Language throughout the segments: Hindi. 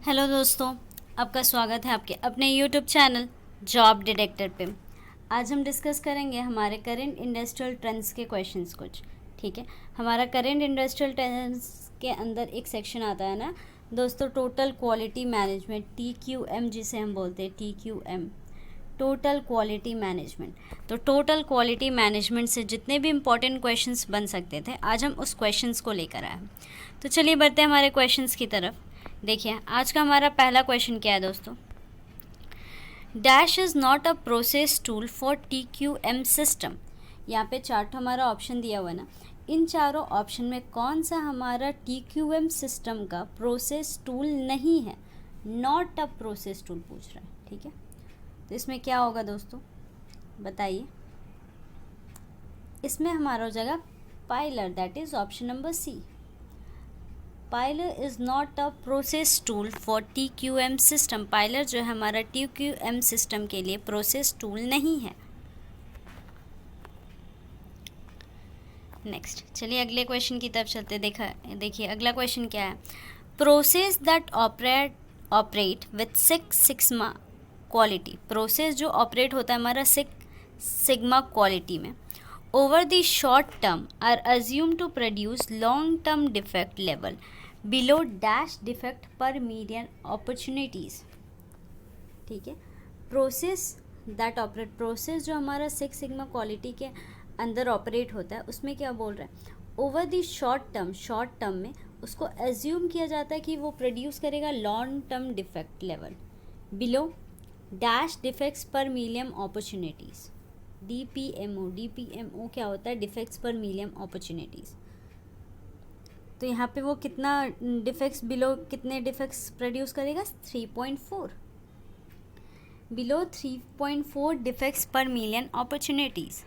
हेलो दोस्तों, आपका स्वागत है आपके अपने यूट्यूब चैनल जॉब डिटेक्टर पे। आज हम डिस्कस करेंगे हमारे करंट इंडस्ट्रियल ट्रेंड्स के क्वेश्चंस कुछ। ठीक है, हमारा करंट इंडस्ट्रियल ट्रेंड्स के अंदर एक सेक्शन आता है ना दोस्तों, टोटल क्वालिटी मैनेजमेंट, TQM जिसे हम बोलते हैं, TQM, टोटल क्वालिटी मैनेजमेंट। तो टोटल क्वालिटी मैनेजमेंट से जितने भी इम्पोर्टेंट क्वेश्चंस बन सकते थे, आज हम उस क्वेश्चंस को लेकर आए हैं। तो चलिए बढ़ते हैं हमारे क्वेश्चंस की तरफ। देखिए आज का हमारा पहला क्वेश्चन क्या है दोस्तों। Dash is not a process tool for TQM system. यहाँ पे चार्ट हमारा ऑप्शन दिया हुआ है ना, इन चारों ऑप्शन में कौन सा हमारा TQM सिस्टम का प्रोसेस टूल नहीं है। नॉट अ प्रोसेस टूल पूछ रहा है, ठीक है। तो इसमें क्या होगा दोस्तों, बताइए। इसमें हमारा हो जाएगा pillar, that is option number C. Pillar is not a process tool for TQM system. Pillar जो है हमारा TQM सिस्टम के लिए प्रोसेस टूल नहीं है। नेक्स्ट, चलिए अगले क्वेश्चन की तरफ चलते। देखिए अगला क्वेश्चन क्या है। Process that operate with six sigma quality. Process जो ऑपरेट होता है हमारा सिक्स सिग्मा क्वालिटी में, over the short term are assume to produce long term defect level below dash defect per million opportunities. ठीक है, प्रोसेस दैट ऑपरेट, प्रोसेस जो हमारा सिक्स सिग्मा क्वालिटी के अंदर ऑपरेट होता है उसमें क्या बोल रहा है, ओवर द शॉर्ट टर्म में उसको एज्यूम किया जाता है कि वो प्रोड्यूस करेगा long term defect level below dash defects per million opportunities. DPMO क्या होता है, डिफेक्ट्स पर मिलियन अपॉर्चुनिटीज़। तो यहाँ पे वो कितना डिफेक्ट्स, बिलो कितने डिफेक्ट्स प्रोड्यूस करेगा, 3.4, below 3.4 defects per million opportunities.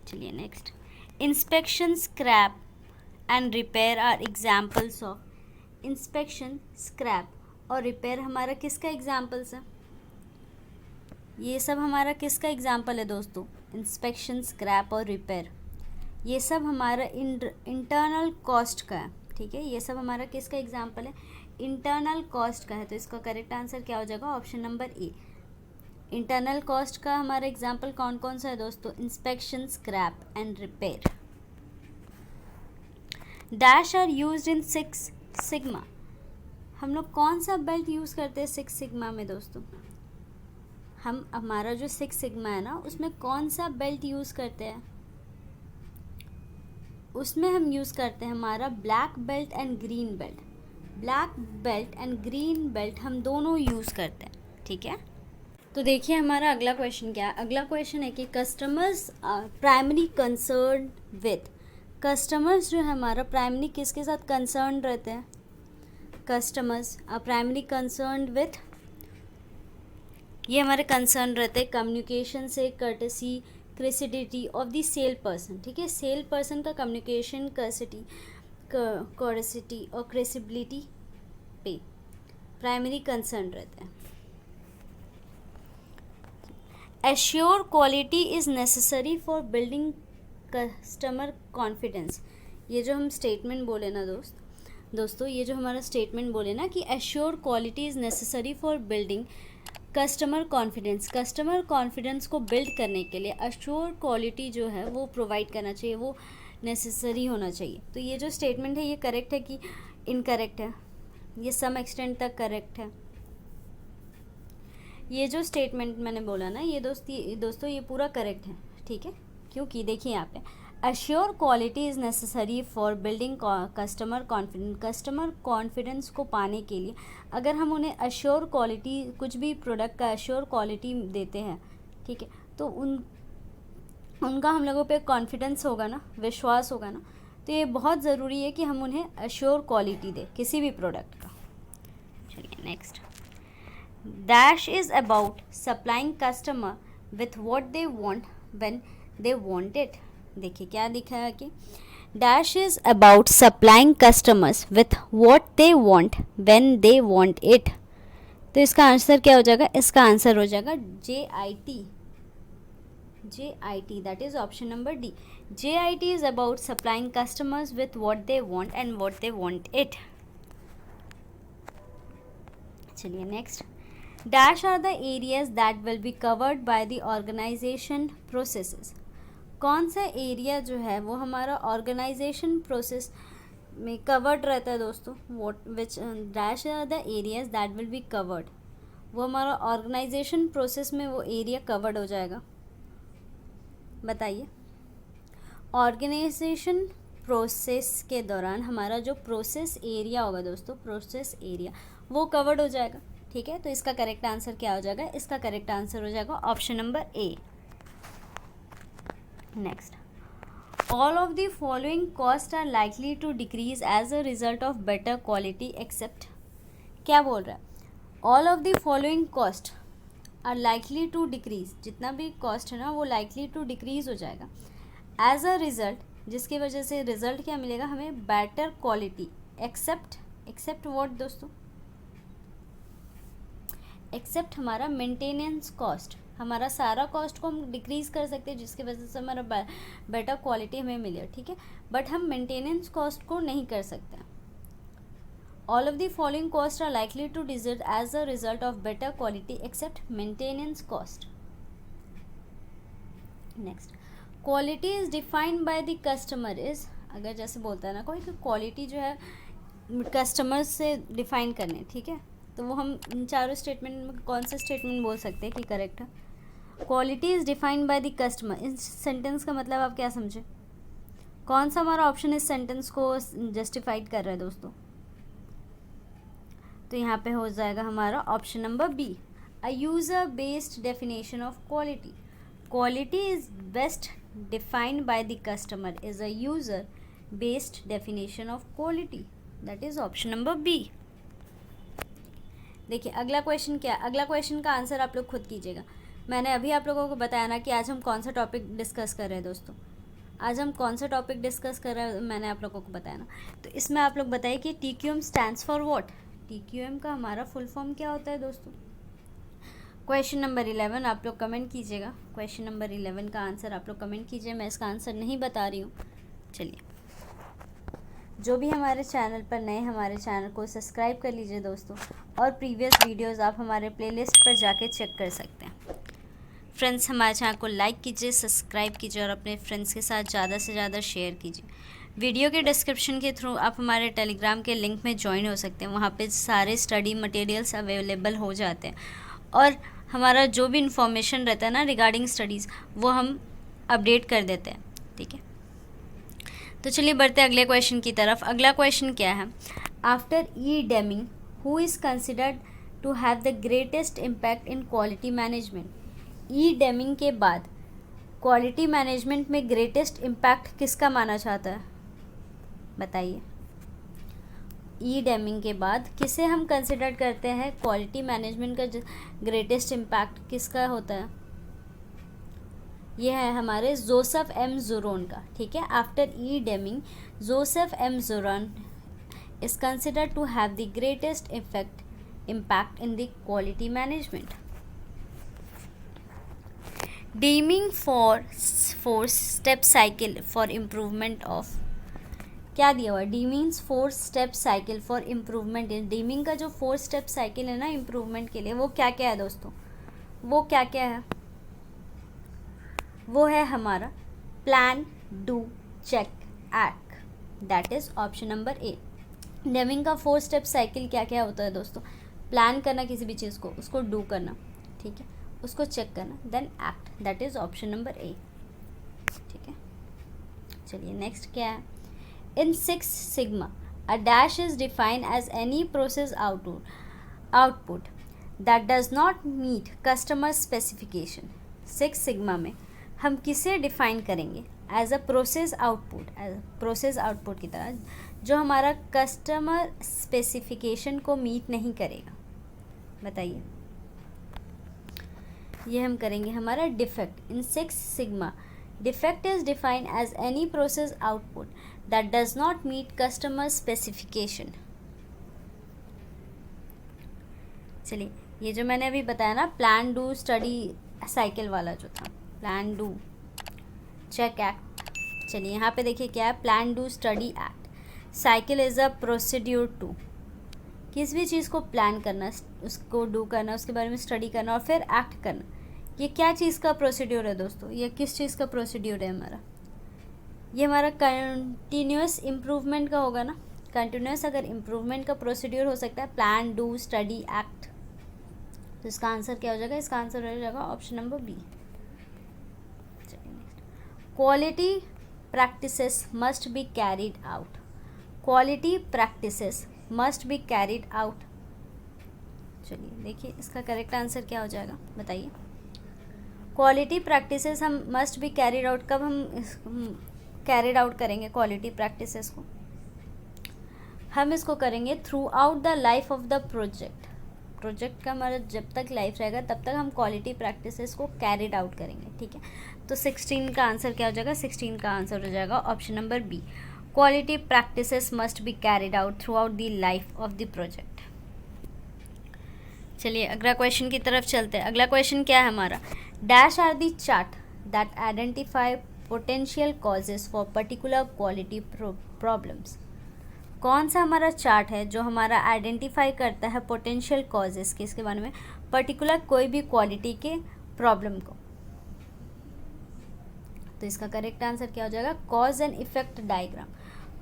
चलिए next, inspection, scrap and repair are examples of. Inspection, scrap और रिपेयर हमारा किसका एग्जाम्पल्स है, ये सब हमारा किसका एग्जाम्पल है दोस्तों, इंस्पेक्शन, स्क्रैप और रिपेयर। ये सब हमारा इंटरनल कॉस्ट का है, ठीक है। ये सब हमारा किसका एग्जाम्पल है, इंटरनल कॉस्ट का है। तो इसका करेक्ट आंसर क्या हो जाएगा, option number A. Internal cost का हमारा एग्जाम्पल कौन कौन सा है दोस्तों, inspection, scrap and repair. Dash are used in six sigma. हम लोग कौन सा बेल्ट यूज़ करते हैं सिक्स सिग्मा में दोस्तों, हम हमारा जो सिक्स सिग्मा है ना उसमें कौन सा बेल्ट यूज़ करते हैं, उसमें हम यूज़ करते हैं हमारा black belt and green belt. Black belt and green belt हम दोनों यूज़ करते हैं, ठीक है। तो देखिए हमारा अगला क्वेश्चन क्या है। अगला क्वेश्चन है कि customers primary concern with. Customers जो है हमारा प्राइमरी किसके साथ कंसर्न रहते हैं, customers are primary concern with, ये हमारे कंसर्न रहते हैं कम्युनिकेशन से, courtesy, credibility of the sale person. ठीक है, सेल पर्सन का कम्युनिकेशन, कर्सिटी और क्रेसिबिलिटी पे प्राइमरी कंसर्न रहता है। Assure quality is necessary for building customer confidence. ये जो हम स्टेटमेंट बोले ना दोस्तों, ये जो हमारा स्टेटमेंट बोले ना कि assure quality is necessary for building customer confidence, customer confidence को बिल्ड करने के लिए अश्योर क्वालिटी जो है वो प्रोवाइड करना चाहिए, वो नेसेसरी होना चाहिए। तो ये जो स्टेटमेंट है ये करेक्ट है कि इनकरेक्ट है, ये सम एक्सटेंट तक करेक्ट है। ये जो स्टेटमेंट मैंने बोला ना ये दोस्तों ये पूरा करेक्ट है, ठीक है। क्योंकि देखिए यहाँ पे assure quality is necessary for building customer confidence. Customer confidence को पाने के लिए अगर हम उन्हें अश्योर क्वालिटी, कुछ भी प्रोडक्ट का अश्योर क्वालिटी देते हैं, ठीक है, तो उनका हम लोगों पे कॉन्फिडेंस होगा ना, विश्वास होगा ना। तो ये बहुत ज़रूरी है कि हम उन्हें अश्योर क्वालिटी दें किसी भी प्रोडक्ट का। चलिए next, dash is about supplying customer with what they want when they want it. देखिए क्या लिखा है कि dash is about supplying customers with what they want when they want it. तो इसका आंसर क्या हो जाएगा, इसका आंसर हो जाएगा JIT, that is option number D. JIT is about supplying customers with what they want and what they want it. चलिए next, dash are the areas that will be covered by the organization processes. कौन सा एरिया जो है वो हमारा ऑर्गेनाइजेशन प्रोसेस में कवर्ड रहता है दोस्तों? What which dash are the areas that will be covered, वो हमारा ऑर्गेनाइजेशन प्रोसेस में वो एरिया कवर्ड हो जाएगा। बताइए, ऑर्गेनाइजेशन प्रोसेस के दौरान हमारा जो प्रोसेस एरिया होगा दोस्तों, प्रोसेस एरिया वो कवर्ड हो जाएगा। ठीक है, तो इसका करेक्ट आंसर क्या हो जाएगा? इसका करेक्ट आंसर हो जाएगा option number A. Next, all of the following cost are likely to decrease as a result of better quality except. क्या बोल रहा है? All of the following cost are likely to decrease, जितना भी कॉस्ट है ना वो लाइकली टू डिक्रीज हो जाएगा एज अ रिजल्ट, जिसकी वजह से रिजल्ट क्या मिलेगा हमें? बेटर क्वालिटी एक्सेप्ट व्हाट दोस्तों? एक्सेप्ट हमारा मेंटेनेंस कॉस्ट, हमारा सारा कॉस्ट को हम डिक्रीज कर सकते हैं जिसकी वजह से हमारा बेटर क्वालिटी हमें मिले। ठीक है, बट हम मेंटेनेंस कॉस्ट को नहीं कर सकते। All of the following cost are likely to desert as a result of better quality except maintenance cost. Next, quality is defined by the customer is, अगर जैसे बोलता है ना कोई कि क्वालिटी जो है कस्टमर से डिफाइन करने, ठीक है, तो वो हम इन चारों स्टेटमेंट में कौन सा स्टेटमेंट बोल सकते हैं कि करेक्ट है? Quality is defined by the customer. इस सेंटेंस का मतलब आप क्या समझे? कौन सा हमारा ऑप्शन इस सेंटेंस को जस्टिफाइड कर रहा है दोस्तों? तो यहाँ पे हो जाएगा हमारा option number B, a user based definition of quality. Quality is best defined by the customer is a user based definition of quality, that is option number B. देखिए अगला क्वेश्चन क्या है? अगला क्वेश्चन का आंसर आप लोग खुद कीजिएगा। मैंने अभी आप लोगों को बताया ना कि आज हम कौन सा टॉपिक डिस्कस कर रहे हैं दोस्तों। आज हम कौन सा टॉपिक डिस्कस कर रहे हैं मैंने आप लोगों को बताया ना। तो इसमें आप लोग बताइए कि TQM stands for what? TQM का हमारा फुल फॉर्म क्या होता है दोस्तों? क्वेश्चन नंबर 11 आप लोग कमेंट कीजिएगा। क्वेश्चन नंबर 11 का आंसर आप लोग कमेंट कीजिए, मैं इसका आंसर नहीं बता रही हूँ। चलिए, जो भी हमारे चैनल पर नए, हमारे चैनल को सब्सक्राइब कर लीजिए दोस्तों, और प्रीवियस वीडियोस आप हमारे प्लेलिस्ट पर जाके चेक कर सकते हैं। फ्रेंड्स, हमारे चैनल को लाइक कीजिए, सब्सक्राइब कीजिए और अपने फ्रेंड्स के साथ ज़्यादा से ज़्यादा शेयर कीजिए। वीडियो के डिस्क्रिप्शन के थ्रू आप हमारे टेलीग्राम के लिंक में ज्वाइन हो सकते हैं। वहाँ पे सारे स्टडी मटेरियल्स अवेलेबल हो जाते हैं, और हमारा जो भी इंफॉर्मेशन रहता है ना रिगार्डिंग स्टडीज़ वो हम अपडेट कर देते हैं। ठीक है, तो चलिए बढ़ते हैं अगले क्वेश्चन की तरफ। अगला क्वेश्चन क्या है? After E Deming who is considered to have the greatest impact in quality management. E Deming के बाद क्वालिटी मैनेजमेंट में ग्रेटेस्ट इम्पैक्ट किसका माना जाता है? बताइए, ई डेमिंग के बाद किसे हम कंसिडर करते हैं क्वालिटी मैनेजमेंट का ग्रेटेस्ट इम्पैक्ट किसका होता है? यह है हमारे जोसेफ एम जुरोन का। ठीक है, after E Deming Joseph M Juran is considered to have the greatest impact in the quality management. Deming four step cycle for improvement of, क्या दिया हुआ है? Deming's 4 step cycle for improvement. Deming का जो 4 स्टेप साइकिल है ना इम्प्रूवमेंट के लिए, वो क्या क्या है दोस्तों? वो क्या क्या है? वो है हमारा plan, do, check, act, that is option number A. Deming का 4 स्टेप साइकिल क्या क्या होता है दोस्तों? प्लान करना किसी भी चीज़ को, उसको डू करना, ठीक है, उसको चेक करना, then act, that is option number A. ठीक है, चलिए नेक्स्ट क्या है? In 6 sigma a dash is defined as any process output that does not meet customer specification. 6 sigma में हम किसे डिफाइन करेंगे एज अ प्रोसेस आउटपुट की तरह, जो हमारा कस्टमर स्पेसिफिकेशन को मीट नहीं करेगा? बताइए, ये हम करेंगे हमारा defect. In 6 sigma defect is defined as any process output that does not meet customer specification. चलिए, ये जो मैंने अभी बताया ना प्लान, डू, स्टडी साइकिल वाला जो था, प्लान, डू, चेक, एक्ट। चलिए यहाँ पे देखिए क्या है? Plan, do, study, act. Cycle is a procedure to किसी भी चीज़ को प्लान करना, उसको डू करना, उसके बारे में स्टडी करना और फिर एक्ट करना, ये क्या चीज़ का प्रोसीड्यूर है दोस्तों? ये किस चीज़ का प्रोसीड्यूर है हमारा? ये हमारा कंटिन्यूस इम्प्रूवमेंट का होगा ना। कंटिन्यूस अगर इम्प्रूवमेंट का प्रोसीड्यूर हो सकता है प्लान, डू, स्टडी, एक्ट, तो इसका आंसर क्या हो जाएगा? इसका आंसर हो जाएगा option number B. Quality practices must be carried out. Quality practices must be carried out. चलिए देखिए इसका करेक्ट आंसर क्या हो जाएगा, बताइए। क्वालिटी प्रैक्टिसेस हम मस्ट बी कैरिड आउट, कब हम कैरिड आउट करेंगे क्वालिटी प्रैक्टिसेस को? हम इसको करेंगे throughout the life of the project. Project का हमारा जब तक लाइफ रहेगा तब तक हम क्वालिटी प्रैक्टिसेस को कैरिड आउट करेंगे, ठीक है। तो 16 का आंसर क्या हो जाएगा? 16 का आंसर हो जाएगा option number B. Quality practices must be carried out throughout the life of the project. चलिए अगला क्वेश्चन की तरफ चलते हैं। अगला क्वेश्चन क्या है हमारा? Dash are the chart that identify potential causes for particular quality problems. कौन सा हमारा चार्ट है जो हमारा आइडेंटिफाई करता है पोटेंशियल कॉजेज के, इसके बारे में, पर्टिकुलर कोई भी क्वालिटी के प्रॉब्लम को? तो इसका करेक्ट आंसर क्या हो जाएगा? Cause and effect diagram.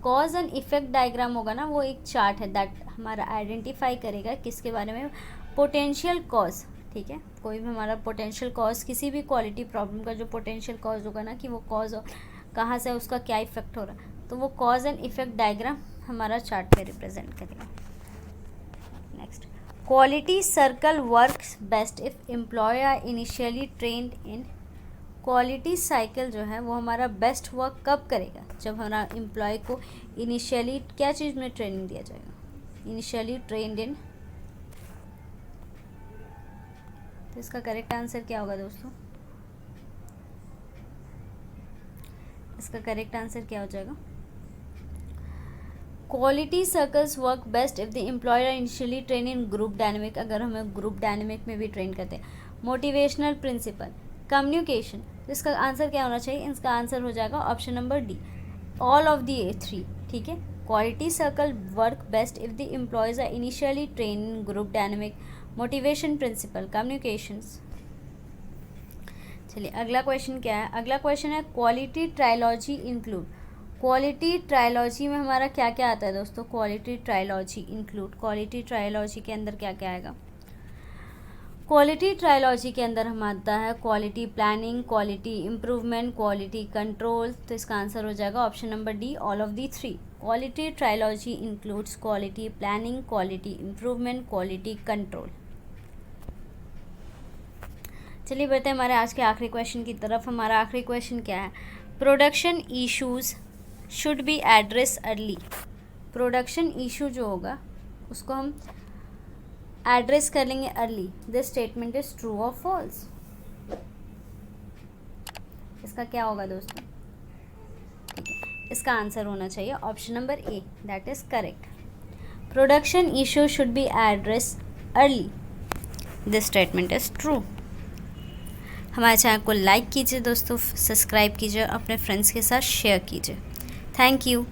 Cause and effect diagram होगा ना, वो एक चार्ट है दैट हमारा आइडेंटिफाई करेगा किसके बारे में? पोटेंशियल कॉज, ठीक है। कोई भी हमारा पोटेंशियल कॉज, किसी भी क्वालिटी प्रॉब्लम का जो पोटेंशियल कॉज होगा ना, कि वो कॉज कहाँ से, उसका क्या इफेक्ट हो रहा है, तो वो कॉज एंड इफेक्ट डायग्राम हमारा चार्ट पे रिप्रेजेंट करेगा। Next, quality circle works best if employ are initially trained in. Quality cycle जो है वो हमारा बेस्ट वर्क कब करेगा? जब हमारा एम्प्लॉय को इनिशियली क्या चीज़ में ट्रेनिंग दिया जाएगा? इनिशियली ट्रेंड इन। तो इसका करेक्ट आंसर क्या होगा दोस्तों? इसका करेक्ट आंसर क्या हो जाएगा? Quality circles work best if the employer initially train in group dynamic. अगर हमें ग्रुप डायनेमिक में भी ट्रेन करते हैं। Motivational principle, communication. तो इसका आंसर क्या होना चाहिए? इसका आंसर हो जाएगा option number D, all of the 3, ठीक है। Quality circle work best if the employees are initially train in group dynamic, motivation principle, communications. चलिए अगला क्वेश्चन क्या है? अगला क्वेश्चन है quality trilogy include. Quality trilogy में हमारा क्या क्या आता है दोस्तों? Quality trilogy include, quality trilogy के अंदर क्या क्या आएगा? क्वालिटी ट्रायलॉजी के अंदर हम आता है quality planning, quality improvement, quality control. तो इसका आंसर हो जाएगा option number D, all of the 3। Quality trilogy includes quality planning, quality improvement, quality control. चलिए बढ़ते हैं हमारे आज के आखिरी क्वेश्चन की तरफ। हमारा आखिरी क्वेश्चन क्या है? Production issues should be address early. Production issue जो होगा उसको हम एड्रेस कर लेंगे early. This statement is true और फॉल्स। इसका क्या होगा दोस्तों? ठीक है, इसका आंसर होना चाहिए option number A, that is correct. Production issue should be address early, this statement is true. हमारे चैनल को लाइक कीजिए दोस्तों, सब्सक्राइब कीजिए, अपने फ्रेंड्स के साथ शेयर कीजिए। Thank you.